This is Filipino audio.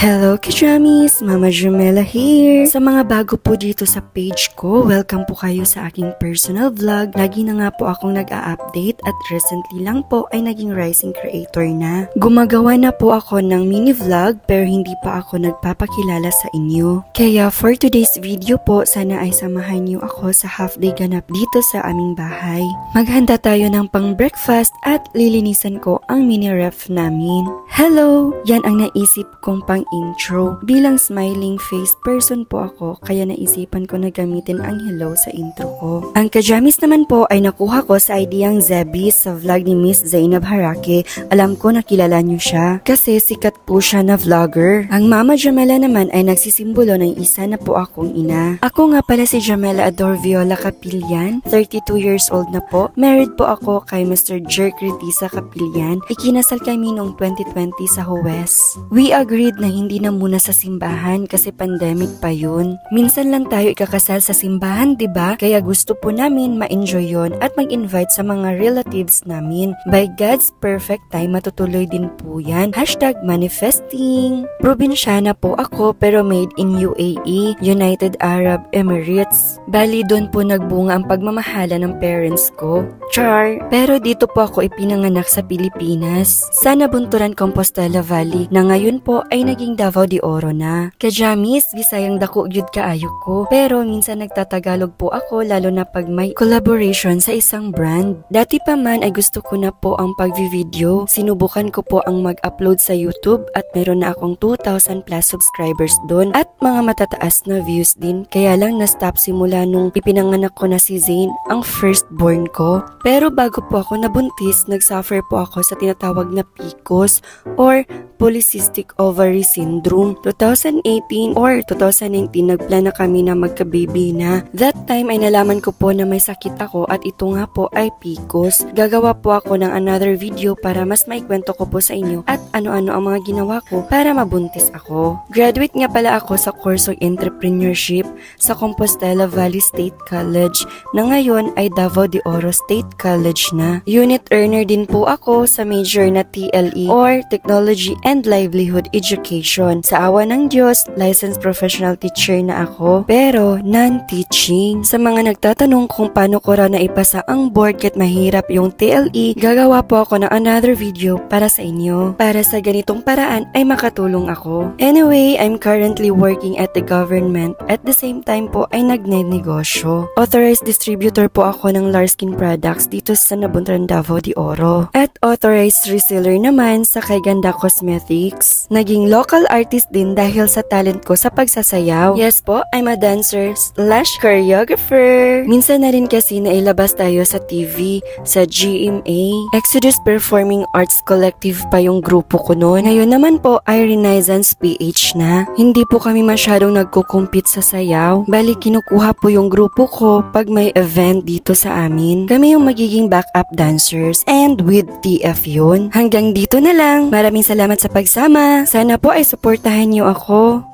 Hello Kajamis! Mama Jamela here! Sa mga bago po dito sa page ko, welcome po kayo sa aking personal vlog. Lagi na nga po akong nag-a-update at recently lang po ay naging rising creator na. Gumagawa na po ako ng mini vlog pero hindi pa ako nagpapakilala sa inyo. Kaya for today's video po, sana ay samahan niyo ako sa half day ganap dito sa aming bahay. Maghanda tayo ng pang breakfast at lilinisan ko ang mini ref namin. Hello! Yan ang naisip kong pang intro. Bilang smiling face person po ako, kaya naisipan ko na gamitin ang hello sa intro ko. Ang Kajamis naman po ay nakuha ko sa ideyang Zebis sa vlog ni Miss Zainab Harake. Alam ko nakilala niyo siya kasi sikat po siya na vlogger. Ang Mama Jamela naman ay nagsisimbolo ng isa na po akong ina. Ako nga pala si Jamela Ador Viola Capillan, 32 years old na po. Married po ako kay Mr. Jerk Ritisa Capillan. Ikinasal kami noong 2020 sa Huwes. We agreed na hindi na muna sa simbahan kasi pandemic pa yun. Minsan lang tayo ikakasal sa simbahan, diba? Kaya gusto po namin ma-enjoy yon at mag-invite sa mga relatives namin. By God's perfect time, matutuloy din po yan. #manifesting. Probinsyana po ako pero made in UAE, United Arab Emirates. Bali doon po nagbunga ang pagmamahala ng parents ko. Char! Pero dito po ako ipinanganak sa Pilipinas. Sa Nabunturan, Compostela Valley na ngayon po ay naging Davao de Oro na. Kajamis, Bisayang dako gyud kaayo ko. Pero minsan nagtatagalog po ako lalo na pag may collaboration sa isang brand. Dati pa man ay gusto ko na po ang pag-video. Sinubukan ko po ang mag-upload sa YouTube at meron na akong 2,000 plus subscribers doon at mga matataas na views din. Kaya lang na-stop simula nung ipinanganak ko na si Zane, ang firstborn ko. Pero bago po ako nabuntis, nagsuffer po ako sa tinatawag na PCOS or Polycystic Ovary Syndrome. 2018 or 2019 nagplano na kami na magka-baby na. That time ay nalaman ko po na may sakit ako at ito nga po ay PCOS. Gagawa po ako ng another video para mas maikwento ko po sa inyo at ano-ano ang mga ginawa ko para mabuntis ako. Graduate nga pala ako sa kursong entrepreneurship sa Compostela Valley State College na ngayon ay Davao de Oro State College na. Unit earner din po ako sa major na TLE or Technology and Livelihood Education. Sa awa ng Diyos, licensed professional teacher na ako, pero non-teaching. Sa mga nagtatanong kung paano ko raw naipasa ang board kahit mahirap yung TLE, gagawa po ako ng another video para sa inyo. Para sa ganitong paraan ay makatulong ako. Anyway, I'm currently working at the government. At the same time po ay nagnenegosyo. Authorized distributor po ako ng Larskin products dito sa Nabunturan, Davao de Oro. At authorized reseller naman sa kay Ganda Cosmetics. Naging local artist din dahil sa talent ko sa pagsasayaw. Yes po, I'm a dancer / choreographer. Minsan na rin kasi nailabas tayo sa TV, sa GMA. Exodus Performing Arts Collective pa yung grupo ko noon. Ngayon naman po ay Renaissance PH na. Hindi po kami masyadong nagko-compete sa sayaw. Bali kinukuha po yung grupo ko pag may event dito sa amin. Kami yung magiging backup dancers and with TF yun. Hanggang dito na lang. Maraming salamat sa pagsama. Sana po ay suportahan niyo ako.